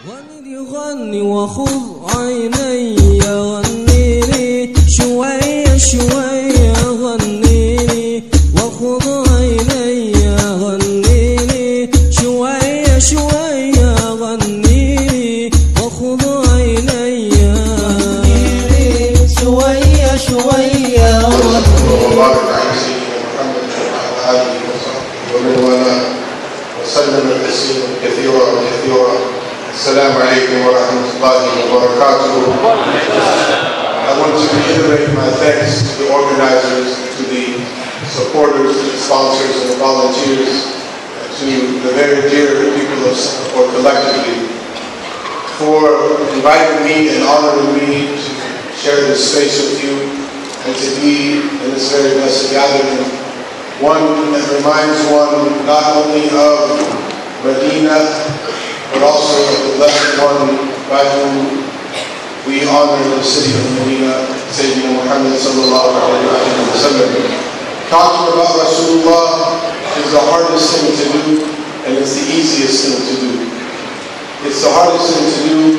غني وخذ عيني غنيني شوية شوية غنيني وخذ عيني غنيني شوية شوية غنيني وخذ عيني غنيني شوية شوية غنيني ومن والاه وسلم تسليما كثيرا كثيرا. السلام عليكم ورحمة الله وبركاته. I want to reiterate my thanks to the organizers, to the supporters, to the sponsors and the volunteers, to the very dear people of Singapore collectively for inviting me and honoring me to share this space with you and to be in this very blessed gathering. One that reminds one not only of Medina, but also of the blessed one by whom we honor the city of Medina, Sayyidina Muhammad sallallahu alayhi wa sallam. Talking about Rasulullah is the hardest thing to do, and it's the easiest thing to do. It's the hardest thing to do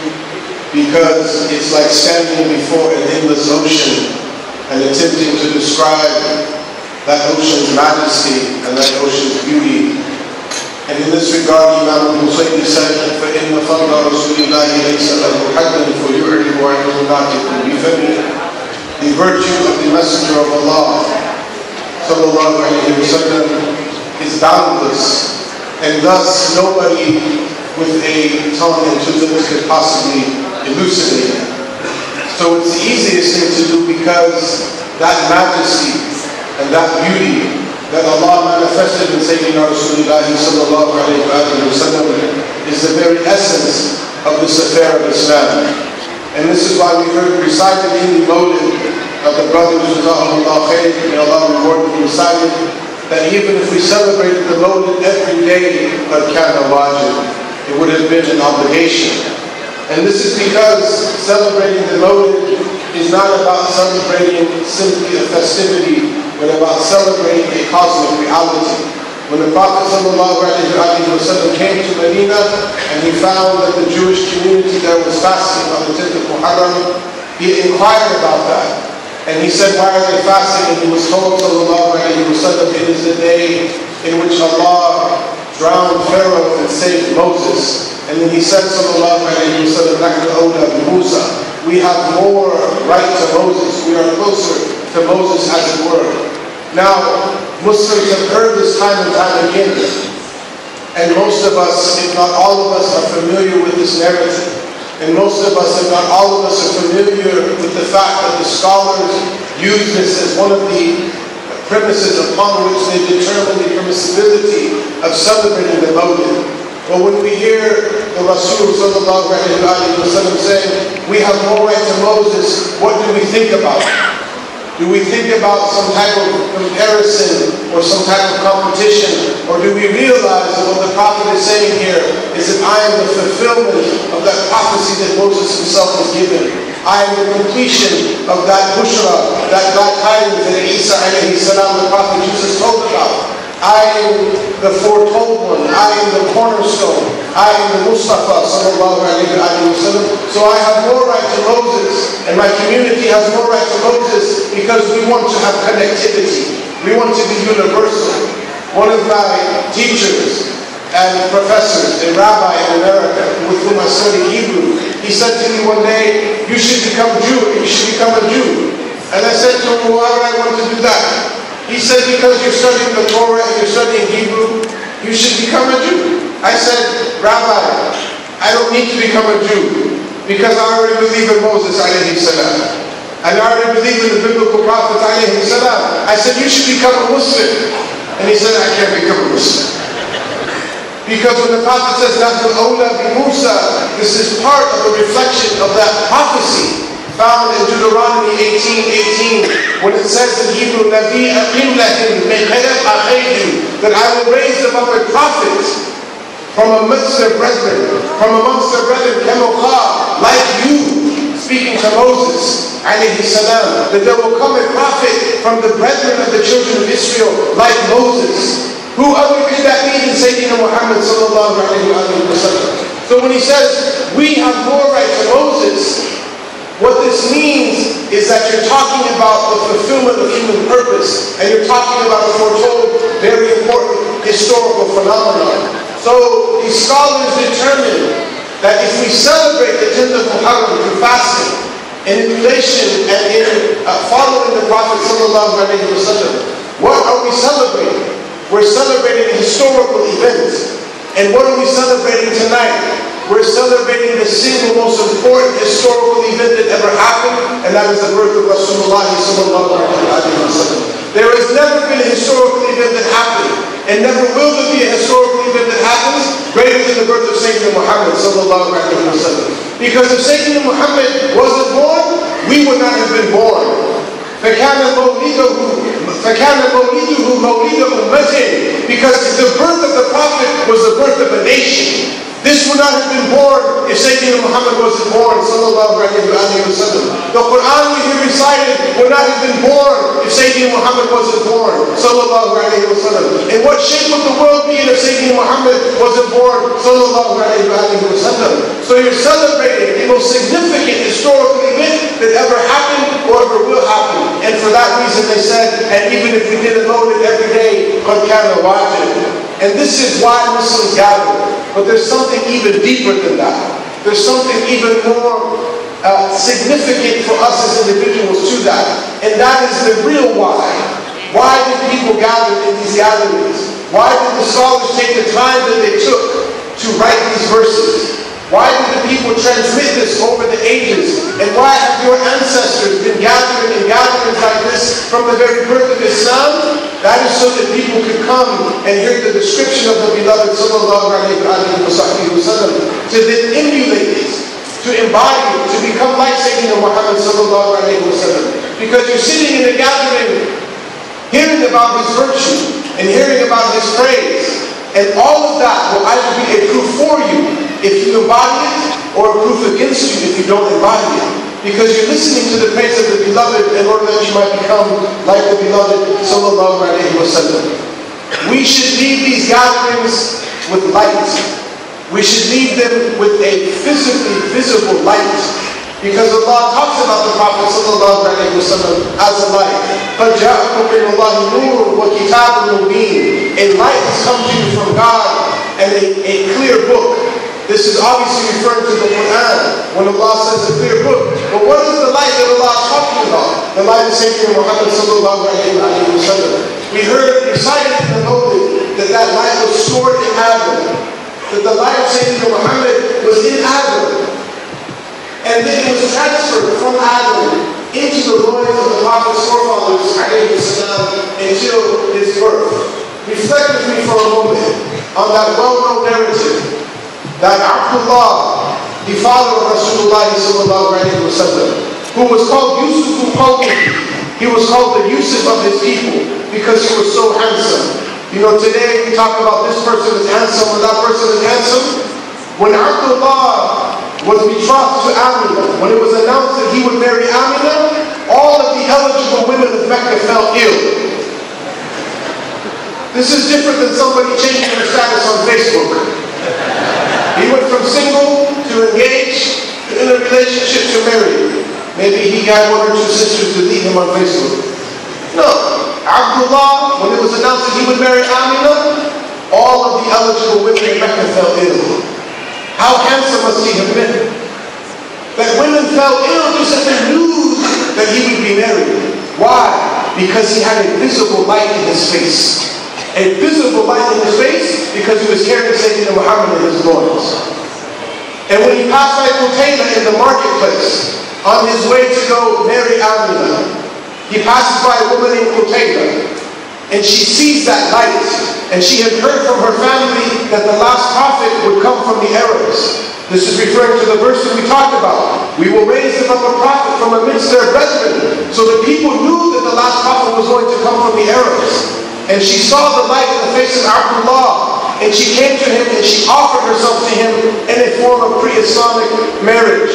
because it's like standing before an endless ocean and attempting to describe that ocean's majesty and that ocean's beauty. And in this regard, Imam al-Husayni said, فَإِنَّ فَضْلَ رَسُولِ اللَّهِ لَيْسَ لَهُ حَدًّا فَيُعْرِضُ عَنْهُ نَاطِقٌ بِفَمِهِ. The virtue of the Messenger of Allah, sallallahu alayhi wa sallam, is boundless, and thus nobody with a tongue and two lips could possibly elucidate it. So it's the easiest thing to do because that majesty and that beauty that Allah manifested in Sayyidina Rasulullah sallallahu alayhi wa sallam is the very essence of this affair of Islam. And this is why we heard recited in the Mawlid of the brothers, Jazahumullah khair, may Allah reward them, recited that even if we celebrated the Mawlid every day, qad kana wajib, it would have been an obligation. And this is because celebrating the Mawlid is not about celebrating simply a festivity, but about celebrating a cosmic reality. When the Prophet ﷺ came to Medina and he found that the Jewish community there was fasting on the 10th of Muharram, he inquired about that. And he said, why are they fasting? And he was told, ﷺ, it is the day in which Allah drowned Pharaoh and saved Moses. And then he said, ﷺ, we have more right to Moses. We are closer to Moses, as it were. Now, Muslims have heard this time and time again, and most of us, if not all of us, are familiar with this narrative. And most of us, if not all of us, are familiar with the fact that the scholars use this as one of the premises upon which they determine the permissibility of celebrating the Mawlid. But when we hear the Rasul sallallahu alayhi wa sallam saying, we have more right to Moses, what do we think about? Do we think about some type of comparison or some type of competition? Or do we realize that what the Prophet is saying here is that I am the fulfillment of that prophecy that Moses himself was given. I am the completion of that bushra, that glad tidings that Isa alayhi salam, the Prophet Jesus, told about. I am the foretold one. I am the cornerstone. I am the Mustafa sallallahu alayhi wa sallam. So I have more right to Moses, and my community has more right to Moses because we want to have connectivity. We want to be universal. One of my teachers and professors, a rabbi in America with whom I studied Hebrew, he said to me one day, you should become Jew. You should become a Jew. And I said to him, why would I want to do that? He said, because you're studying the Torah and you're studying Hebrew, you should become a Jew. I said, Rabbi, I don't need to become a Jew because I already believe in Moses alayhi salam. And I already believe in the biblical prophets alayhi salam. I said, you should become a Muslim. And he said, I can't become a Muslim. Because when the Prophet says, Nahnu awla bi Musa, this is part of the reflection of that prophecy found in Deuteronomy 18:18, when it says in Hebrew, that I will raise them up a prophet from amongst their brethren, like you, speaking to Moses, alayhi salam, that there will come a prophet from the brethren of the children of Israel, like Moses. Who other could that be than Sayyidina Muhammad sallallahu alayhi wa sallam? So when he says, we have more right to Moses, what this means is that you're talking about the fulfillment of human purpose, and you're talking about a foretold, very important historical phenomenon. So these scholars determine that if we celebrate the 10th of Muharram through fasting, in emulation and in following the Prophet sallallahu alaihi wasallam, what are we celebrating? We're celebrating a historical event. And what are we celebrating tonight? We're celebrating the single most important historical event that ever happened, and that is the birth of Rasulullah sallallahu alaihi wasallam. There has never been a historical event that happened, and never will there be a historical event that happens greater than the birth of Sayyidina Muhammad sallallahu alaihi wasallam. Because if Sayyidina Muhammad wasn't born, we would not have been born. فَكَانَ مَوْلِدُهُ مَوْلِدَ أُمَّةٍ. Because the birth of the Prophet was the birth of a nation. This would not have been born if Sayyidina Muhammad wasn't born, sallallahu alaihi wasallam. The Quran we hear recited would not have been born if Sayyidina Muhammad wasn't born, sallallahu alaihi wasallam. And what shape would the world be if Sayyidina Muhammad wasn't born, sallallahu alaihi wasallam? So you're celebrating the most significant historical event that ever happened or ever will happen. And for that reason they said, and even if we didn't load it every day, قَدْ كَانَ وَاجِبًا. And this is why Muslims gather. But there's something even deeper than that. There's something even more significant for us as individuals to that. And that is the real why. Why did people gather in these gatherings? Why did the scholars take the time that they took to write these verses? Why did the people transmit this over the ages? And why have your ancestors been gathering in gatherings like this from the very birth of Islam? That is so that people could come and hear the description of the beloved sallallahu alaihi wasallam, to then emulate it, to embody it, to become like Sayyidina Muhammad sallallahu alaihi wasallam. Because you're sitting in a gathering, hearing about his virtue and hearing about his praise, and all of that will either be a proof for you if you embody it, or a proof against you if you don't embody it. Because you're listening to the praise of the beloved in order that you might become like the beloved sallallahu alaihi wasallam. We should leave these gatherings with light. We should leave them with a physically visible light. Because Allah talks about the Prophet sallallahu alaihi wasallam as a light. قَدْ جَاءَكُمْ مِنَ اللَّهِ نُورٌ وَكِتَابٌ مُبِينٌ. A light has come to you from God, and a clear book. This is obviously referring to the Quran when Allah says a clear book. But what is the light that Allah is talking about? The light of Sayyidina Muhammad sallallahu alaihi wasallam. We heard recited in the Mawlid that that light was stored in Adam. That the light of Sayyidina Muhammad was in Adam. And then it was transferred from Adam into the loins of the Prophet's forefathers alayhi salam until his birth. Reflect with me for a moment on that well-known narrative that Abdullah, the father of Rasulullah sallallahu alaihi wasallam, who was called Yusuf al-Qawmi, he was called the Yusuf of his people because he was so handsome. You know, today we talk about this person is handsome or that person is handsome. When Abdullah was betrothed to Amina, when it was announced that he would marry Amina, all of the eligible women of Mecca fell ill. This is different than somebody changing their status on Facebook. He went from single to engaged to in a relationship to married. Maybe he had one or two sisters to lead him on Facebook. No. Abdullah, when it was announced that he would marry Amina, all of the eligible women in Mecca fell ill. How handsome must he have been? That women fell ill just at the news that he would be married. Why? Because he had a visible light in his face. A visible light in his face because he was carrying Sayyidina Muhammad in his loins. And when he passed by Qutayla in the marketplace, on his way to go marry Amina, he passes by a woman named Qutayla, and she sees that light, and she had heard from her family that the last prophet would come from the Arabs. This is referring to the verse that we talked about. We will raise them up a prophet from amidst their brethren. So the people knew that the last prophet was going to come from the Arabs. And she saw the light in the face of Abdullah, and she came to him and she offered herself to him in a form of pre-Islamic marriage.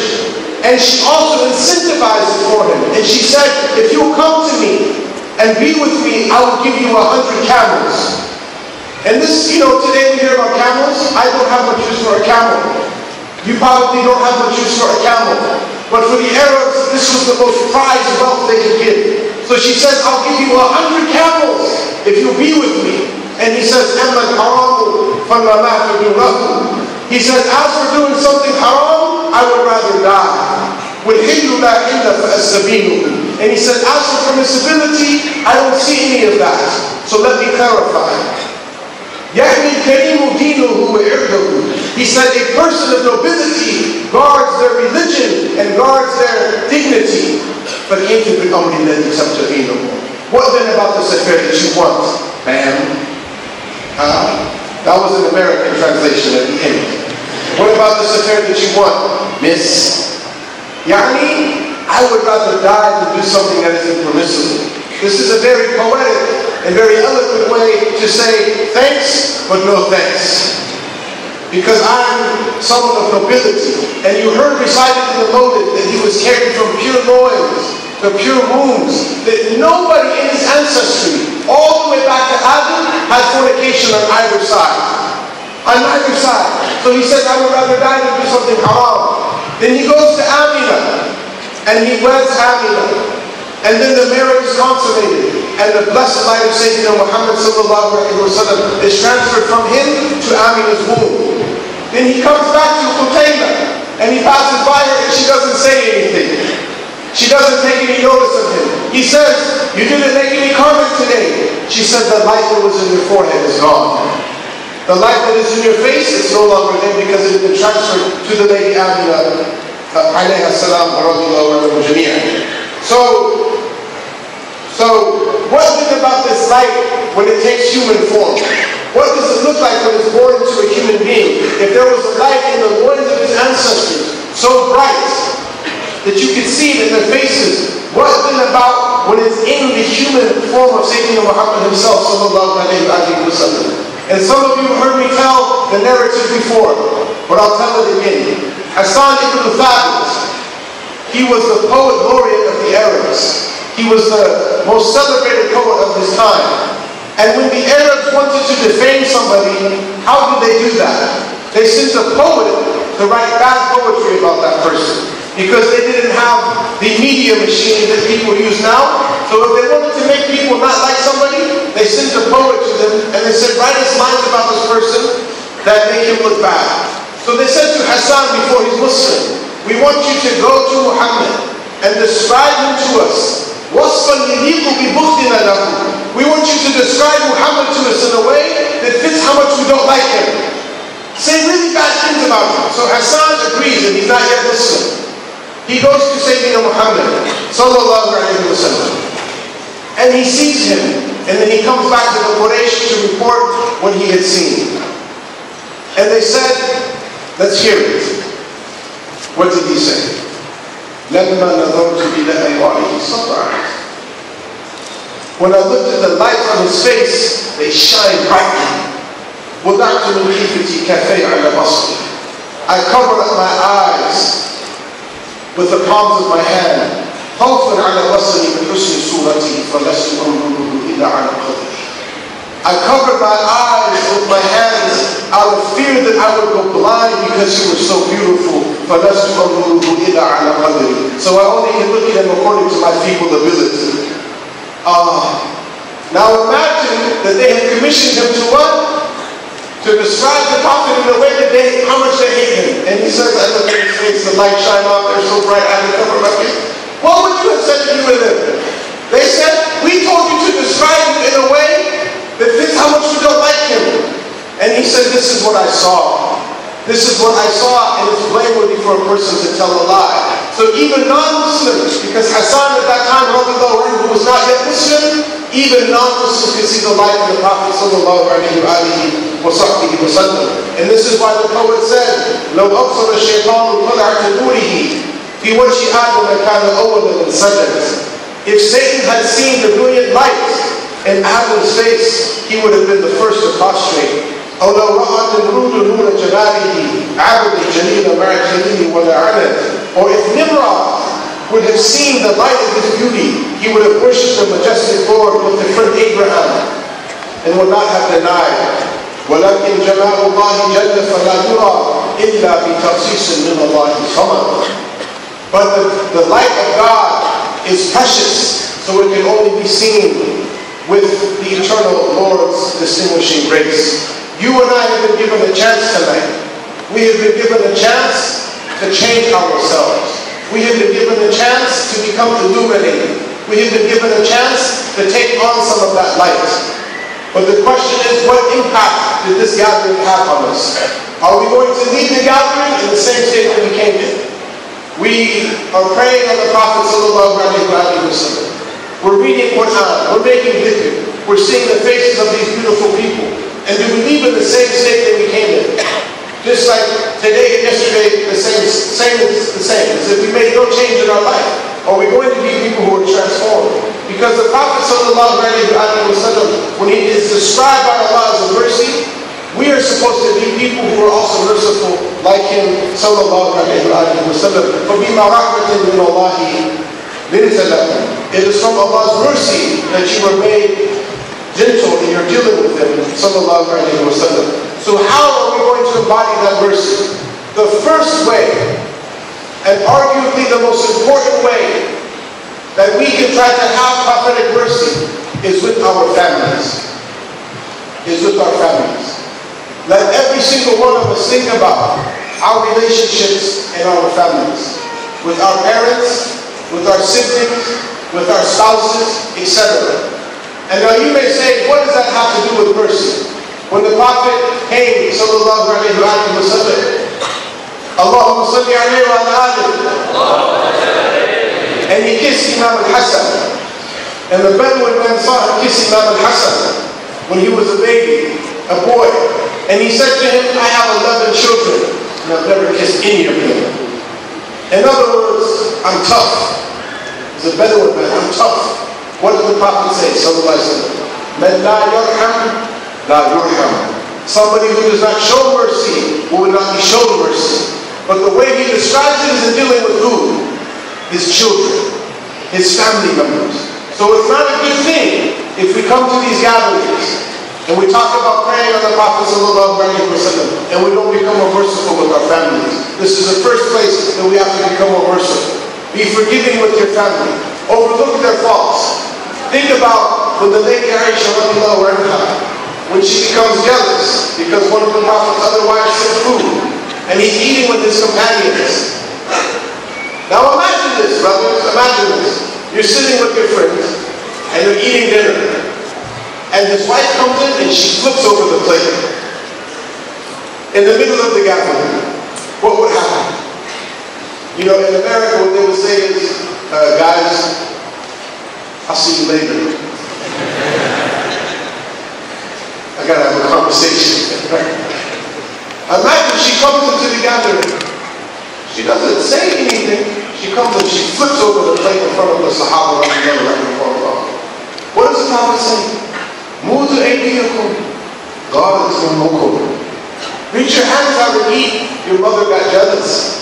And she also incentivized it for him. And she said, if you'll come to me and be with me, I will give you 100 camels. And this, you know, today we hear about camels. I don't have much use for a camel. You probably don't have much use for a camel. But for the Arabs, this was the most prized wealth they could give. So she says, I'll give you 100 camels if you'll be with me. And he says, he says, as for doing something haram, I would rather die. And he said, as for permissibility, I don't see any of that. So let me clarify. He said, a person of nobility guards their religion and guards their dignity. What then about this affair that you want, ma'am? That was an American translation at the end. What about this affair that you want, miss? I would rather die than do something that is impermissible. This is a very poetic and very eloquent way to say thanks, but no thanks. Because I'm someone of nobility. And you heard recited in the Mawlid that he was carried from pure loins to pure wombs. That nobody in his ancestry, all the way back to Adam, had fornication on either side. On either side. So he said, I would rather die than do something haram. Then he goes to Amina, and he weds Amina. And then the marriage is consummated. And the blessed light of Sayyidina Muhammad sallallahu alaihi wasallam is transferred from him to Amina's womb. Then he comes back to Qutayla, and he passes by her and she doesn't say anything. She doesn't take any notice of him. He says, you didn't make any comment today. She said, the light that was in your forehead is gone. The light that is in your face is no longer there because it has been transferred to the lady Amina alayha salam radiallahu anhu jami'an. So what is it about this light when it takes human form? What does it look like when it's born into a human being? If there was a light in the loins of his ancestors, so bright that you could see it in their faces, what is it about when it's in the human form of Sayyidina Muhammad himself, sallallahu alayhi wa sallam? And some of you heard me tell the narrative before, but I'll tell it again. Hassan ibn Thabit, he was the poet laureate of the Arabs. He was the most celebrated poet of his time. And when the Arabs wanted to defame somebody, how did they do that? They sent a poet to write bad poetry about that person. Because they didn't have the media machine that people use now. So if they wanted to make people not like somebody, they sent a poet to them and they said, write us lines about this person that make him look bad. So they said to Hassan before he's Muslim, we want you to go to Muhammad and describe him to us. We want you to describe Muhammad to us in a way that fits how much we don't like him. Say really bad things about him. So Hassan agrees and he's not yet Muslim. He goes to Sayyidina Muhammad sallallahu alayhi wa sallam. And he sees him. And then he comes back to the Quraysh to report what he had seen. And they said, let's hear it. What did he say? لَمَّا نَظَرْتُ إِلَىٰ أَيْوَانِهِ صَطَعَتْ. When I looked at the light on his face, they shine brightly. وَضَعْتُ مِنْ خِيفَتِي كَفَيْ عَلَى بَصْرِي. I covered up my eyes with the palms of my hand. خَوْفًا عَلَى بَصْرِي مِنْ حُسْنِ صُورَتِهِ فَلَسْتُ أَنْظُرُهُ إِلَّا عَلَى قَدْرِهِ. I covered my eyes with my hands out of fear that I would go blind because he was so beautiful. فَلَسْتُ أَنْظُرُهُ إِلَّا عَلَى قَدْرِهِ. So I only can look at him according to my feeble ability. Now imagine that they had commissioned him to what? To describe the Prophet in a way that how much they hate him. And he says, I look at his face, the light shine off, they're so bright, I can cover my face. What would you have said if you were them? They said, we told you to describe him in a way that fits how much we don't like him. And he said, this is what I saw. This is what I saw, and it's blameworthy for a person to tell a lie. So even non-Muslims, because Hassan at that time, who was not yet Muslim, even non-Muslims could see the light of the Prophet sallallahu alaihi wasallam. And this is why the poet said, لو أبصر الشيطان طلعت نوره في وجه آدم كان أولا سجد. If Satan had seen the brilliant light in Adam's face, he would have been the first to prostrate. أو لو رأى النمرود نور جلاله عبد الجليل مع الجليل ولعنت. Or if Nimrod would have seen the light of his beauty, he would have worshipped the majestic Lord with the friend Abraham and would not have denied. ولكن جمال الله جل فلا يرى إِلَّا بِتَخْصِيصٍ مِنَ اللَّهِ الصَّمَدِ. But the light of God is precious, so it can only be seen with the eternal Lord's distinguishing grace. You and I have been given a chance tonight. We have been given a chance to change ourselves. We have been given a chance to become illuminated. We have been given a chance to take on some of that light. But the question is, what impact did this gathering have on us? Are we going to leave the gathering in the same state that we came in? We are praying on the Prophet sallallahu alaihi wasallam. We're reading Quran. We're making dhikr. We're seeing the faces of these beautiful people. And do we leave in the same state that we came in? Just like today and yesterday, the same is the same. As if we made no change in our life. Are we going to be people who are transformed? Because the Prophet sallallahu alaihi wasallam, when he is described by Allah as a mercy, we are supposed to be people who are also merciful, like him sallallahu alaihi wasallam. فَبِمَا رَحْمَةٍ مِّنَ اللَّهِ لِنْتَ لَكُمْ. It is from Allah's mercy that you were made gentle in your dealing with him sallallahu alaihi wasallam. So how are we going to embody that mercy? The first way, and arguably the most important way that we can try to have prophetic mercy is with our families. Let every single one of us think about our relationships and our families. With our parents, with our siblings, with our spouses, etc. And now you may say, what does that have to do with mercy? When the Prophet came, sallallahu alaihi wasallam, Allahumma salli alayhi wa ala alihi, and he kissed Imam al-Hassan. And the Bedouin man saw him kiss Imam al-Hassan when he was a baby, a boy. And he said to him, I have 11 children, and I've never kissed any of them. In other words, I'm tough. As a Bedouin man, I'm tough. What did the Prophet say, sallallahu alaihi wasallam? Man la yarham, la yurham. Somebody who does not show mercy will not be shown mercy. But the way he describes it is in dealing with who? His children, his family members. So it's not a good thing if we come to these gatherings and we talk about praying on the Prophet sallallahu alaihi wasallam and we don't become more merciful with our families. This is the first place that we have to become more merciful. Be forgiving with your family. Overlook their faults. Think about when the lady Aisha radiallahu anha, when she becomes jealous because one of the Prophet's other wives sent food and he's eating with his companions. Now imagine this, brothers, imagine this. You're sitting with your friends and you're eating dinner and his wife comes in and she flips over the plate in the middle of the gathering. What would happen? You know, in America what they would say is, guys, I'll see you later. I gotta have a conversation. Imagine she comes into the gathering. She doesn't say anything. She comes and she flips over the plate in front of the Sahaba. What does the Prophet say? Mudu aydiyakum, gharatum. Reach your hands out and eat. Your mother got jealous.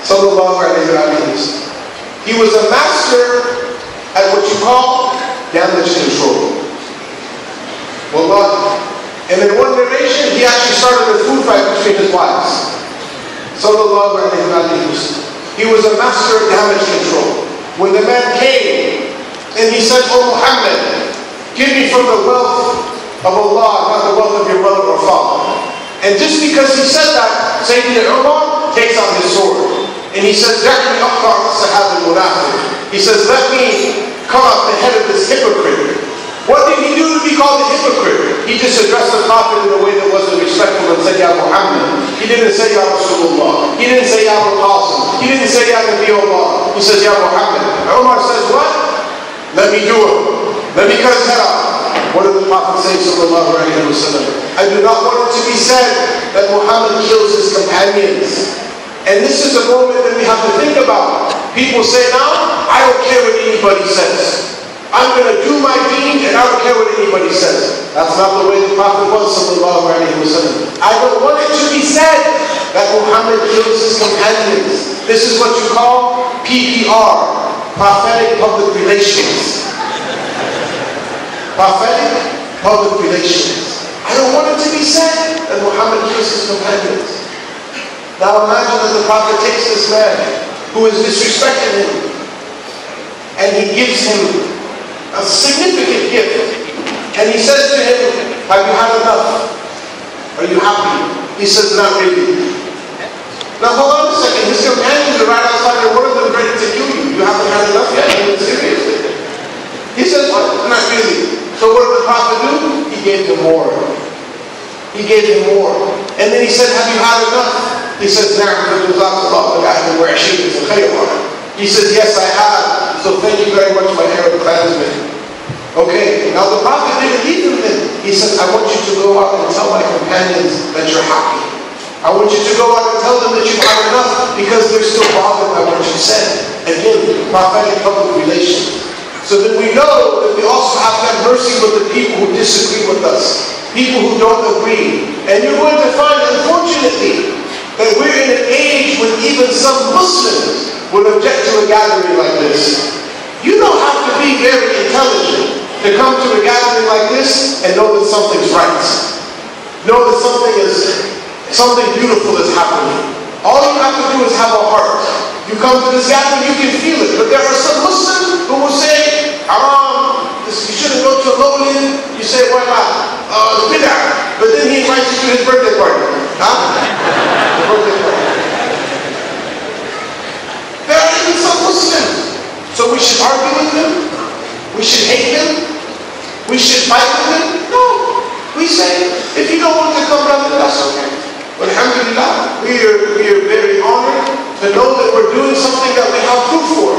Sallallahu alaihi wasallam. He was a master at what you call damage control. Wallah. And in one narration, he actually started a food fight between his wives. Sallallahu alaihi wasallam. He was a master of damage control. When the man came and he said, "Oh Muhammad, give me from the wealth of Allah, not the wealth of your mother or father." And just because he said that, Sayyidina Umar takes out his sword. And he says, he says, let me cut off the head of this hypocrite. What did he do to be called a hypocrite? He just addressed the Prophet in a way that wasn't respectful and said, Ya Muhammad. He didn't say, Ya Rasulullah. He didn't say, Ya Qasim. He didn't say, Ya Nabi Allah. He says, Ya Muhammad. And Umar says, what? Let me do it. Let me cut his head off. What did the Prophet say, sallallahu alaihi wasallam? I do not want it to be said that Muhammad kills his companions. And this is a moment that we have to think about. People say now, I don't care what anybody says. I'm going to do my deed and I don't care what anybody says. That's not the way the Prophet was, sallallahu alaihi wasallam. I don't want it to be said that Muhammad kills his companions. This is what you call PPR, prophetic public relations. Prophetic public relations. I don't want it to be said that Muhammad kills his companions. Now imagine that the Prophet takes this man who is disrespecting him and he gives him a significant gift. And he says to him, have you had enough? Are you happy? He says, not really. Now hold on a second, his companions are right outside there, one of them ready to kill you. You haven't had enough yet? Seriously. He says, what? Not really. So what did the Prophet do? He gave him more. He gave him more. And then he said, have you had enough? He says, he says, yes, I have. So thank you very much, my Arab clansmen. Okay, now the Prophet didn't leave him then. He says, I want you to go out and tell my companions that you're happy. I want you to go out and tell them that you've had enough because they're still bothered by what you said. Again, prophetic public relations. So that we know that we also have to have mercy with the people who disagree with us. People who don't agree. And you're going to find, unfortunately, that we're in an age when even some Muslims would object to a gathering like this. You don't have to be very intelligent to come to a gathering like this and know that something's right. Know that something beautiful is happening. All you have to do is have a heart. You come to this gathering, you can feel it. But there are some Muslims who will say, haram, you shouldn't go to a mawlid. You say, why not? It's bid'ah. But then he invites you to his birthday party. Huh? The birthday party. There are even some Muslims. So we should argue with them? We should hate them? We should fight with them? No. We say, if you don't want to come, brother, that's okay. But alhamdulillah, we are very honored to know that we're doing something that we have proof for.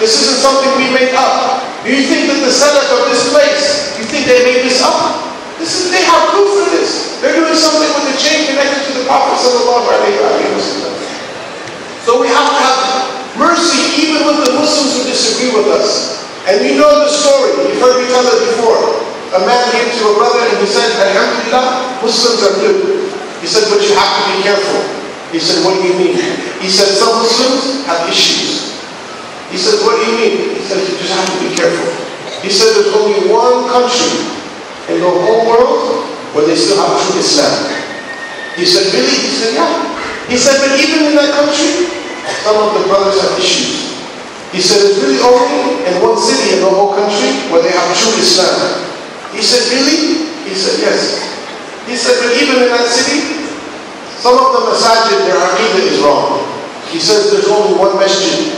This isn't something we made up. Do you think that the salaf of this place, you think they made this up? They have proof for this. They're doing something with the chain connected to the Prophet sallallahu alaihi wasallam. So we have to have mercy even with the Muslims who disagree with us. And you know the story. You've heard me tell it before. A man came to a brother and he said, alhamdulillah, Muslims are good. He said, but you have to be careful. He said, what do you mean? He said, some Muslims have issues. He said, what do you mean? He said, you just have to be careful. He said, there's only one country in the whole world where they still have true Islam. He said, really? He said, yeah. He said, but even in that country, some of the brothers have issues. He said, it's really only in one city in the whole country where they have true Islam. He said, really? He said, yes. He said, but even in that city, some of the masajid, their aqidah is wrong. He says there's only one masjid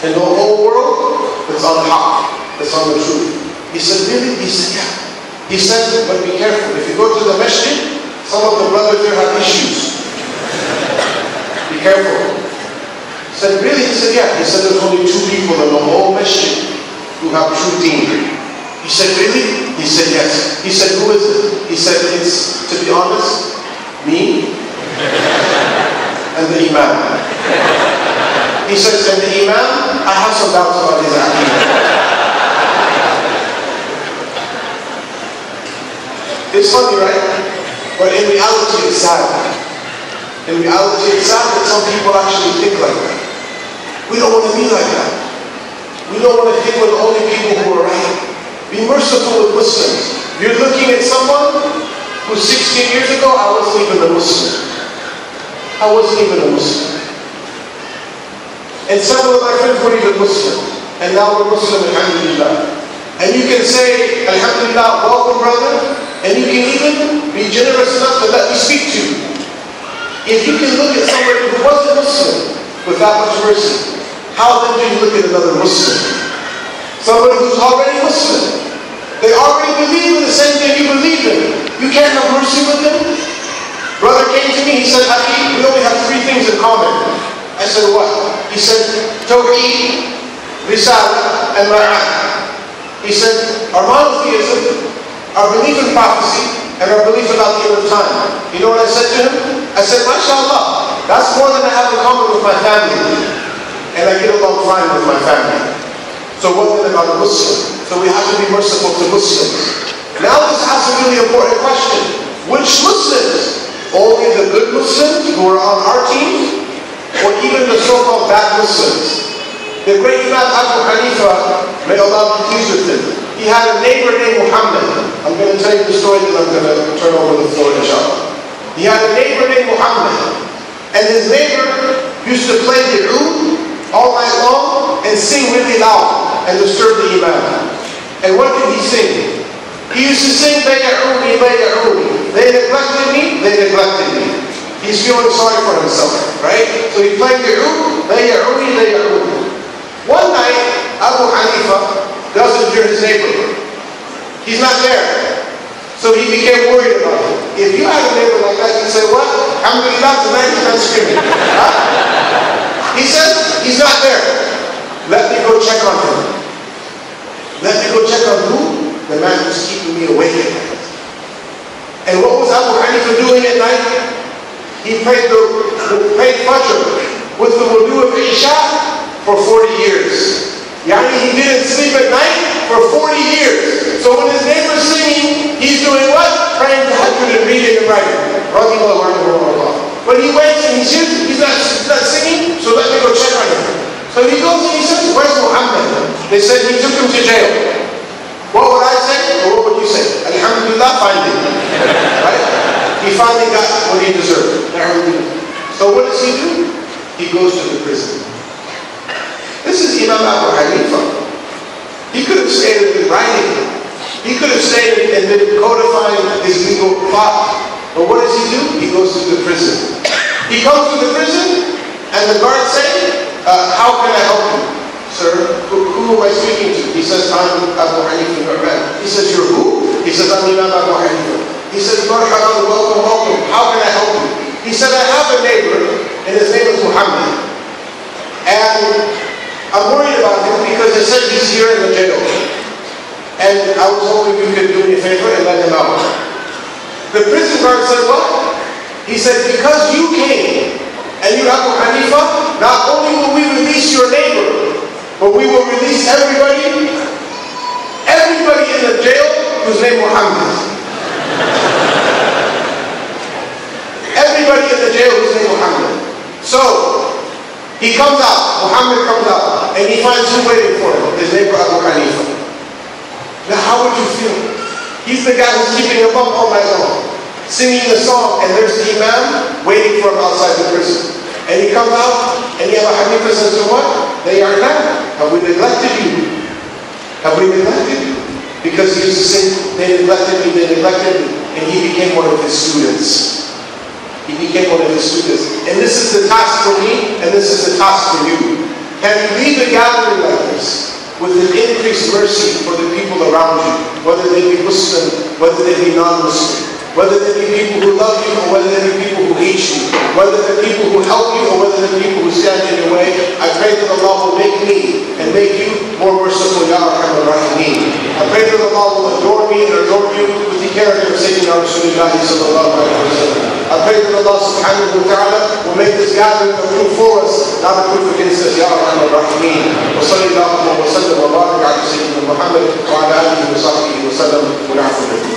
in the whole world that's on haqq, that's on the truth. He said, really? He said, yeah. He said, but be careful. If you go to the masjid, some of the brothers there have issues. Be careful. He said, really? He said, yeah. He said, there's only two people in the whole masjid who have true deen. He said, really? He said, yes. He said, who is it? He said, it's, to be honest, me and the imam. He says, and the imam, I have some doubts about his aqidah. It's funny, right? But in reality, it's sad. In reality, it's sad that some people actually think like that. We don't want to be like that. We don't want to think we're the only people who are right. Be merciful with Muslims. You're looking at someone who 16 years ago, I wasn't even a Muslim. I wasn't even a Muslim. And several of my friends weren't even Muslim. And now we're Muslim, alhamdulillah. And you can say, alhamdulillah, welcome brother. And you can even be generous enough to let me speak to you. If you can look at somebody who wasn't Muslim with that much mercy, how then do you look at another Muslim? Somebody who's already Muslim. They already believe in the same thing you believe in. You can't have mercy with them? Brother came to me, he said, Aki, we only have three things in common. I said, what? He said, Tawheed, Risala, and Ma'ad. He said, our monotheism, our belief in prophecy, and our belief about the end of time. You know what I said to him? I said, MashaAllah, that's more than I have in common with my family. And I get along fine with my family. So what then about a Muslim? So we have to be merciful to Muslims. Now this asks a really important question. Which Muslims? Only the good Muslims who are on our team? Or even the so-called bad Muslims? The great Imam Abu Hanifa, may Allah be pleased with him, he had a neighbor named Muhammad. I'm going to tell you the story, then I'm going to turn over the floor inshallah. He had a neighbor named Muhammad. And his neighbor used to play the oud all night long and sing really loud and disturb the imam. And what did he sing? He used to sing, Bay'a'uni, Bay'a'uni. They neglected me, they neglected me. He's feeling sorry for himself, right? So he played the oud, Bay'a'uni, Bay'a'uni. One night, Abu Hanifa doesn't hear his neighbor. He's not there. So he became worried about him. If you had a neighbor like that, you'd say, what? Alhamdulillah, tonight he's not screaming. Huh? He says, he's not there. Let me go check on him. Let me go check on who? The man who's keeping me awake at night. And what was Abu Hanifa doing at night? He prayed Fajr with the wudu of Isha for 40 years. Yani he didn't sleep at night for 40 years. So when his neighbor's singing, he's doing what? Praying tahajjud and reading and writing. When he wakes and he's not singing, so let me go check on him. So he goes and he says, where's Muhammad? They said he took him to jail. What would I say? Or what would you say? Alhamdulillah, find him. Right? He finally got what he deserved. So what does he do? He goes to the prison. This is Imam Abu Hanifa. He could have stayed and been writing. He could have stayed and been codifying his legal thought. But what does he do? He goes to the prison. He comes to the prison and the guards say, how can I help you? Sir, who am I speaking to? He says, I'm Abu Hanifa Nu'man. He says, you're who? He says, I'm Imam Abu Hanifa. He says, marhaban, welcome, welcome. How can I help you? He said, I have a neighbor and his name is Muhammad. And I'm worried about him because they said he's here in the jail. And I was hoping you could do me a favor and let him out. The prison guard said, what? He said, because you came and you're Abu Hanifa, not only will we release your neighbor, but we will release everybody in the jail whose name Muhammad. Everybody in the jail whose name Muhammad. So, he comes out, Muhammad comes out, and he finds who waiting for him, his neighbor Abu Hanifa. Now how would you feel? He's the guy who's keeping him up all night long, singing the song, and there's the imam waiting for him outside the prison. And he comes out, and Abu Hanifa says, so what? They are not. Have we neglected you? Have we neglected you? Because he used to sing, they neglected me, and he became one of his students. He became one of his students. And this is the task for me, and this is the task for you. Can you leave a gathering like this with an increased mercy for the people around you, whether they be Muslim, whether they be non-Muslim, whether they be people who love you or whether they be people who hate you, whether they're people who help you or whether they're people who stand in your way. I pray that Allah will make me and make you more merciful, Ya Arhamar Rahimeen. I pray that Allah will adore me and adore you with the character of Sayyidina Rasulullah sallallahu alayhi wa sallam. I pray that Allah subhanahu wa ta'ala will make this gathering a proof for us, not a proof against us, Ya Arhamar Rahimeen. Wa sallallahu wa sallam wa barak ala Sayyidina Muhammad wa ala alihi wa sahbihi wa sallam wa na'afu.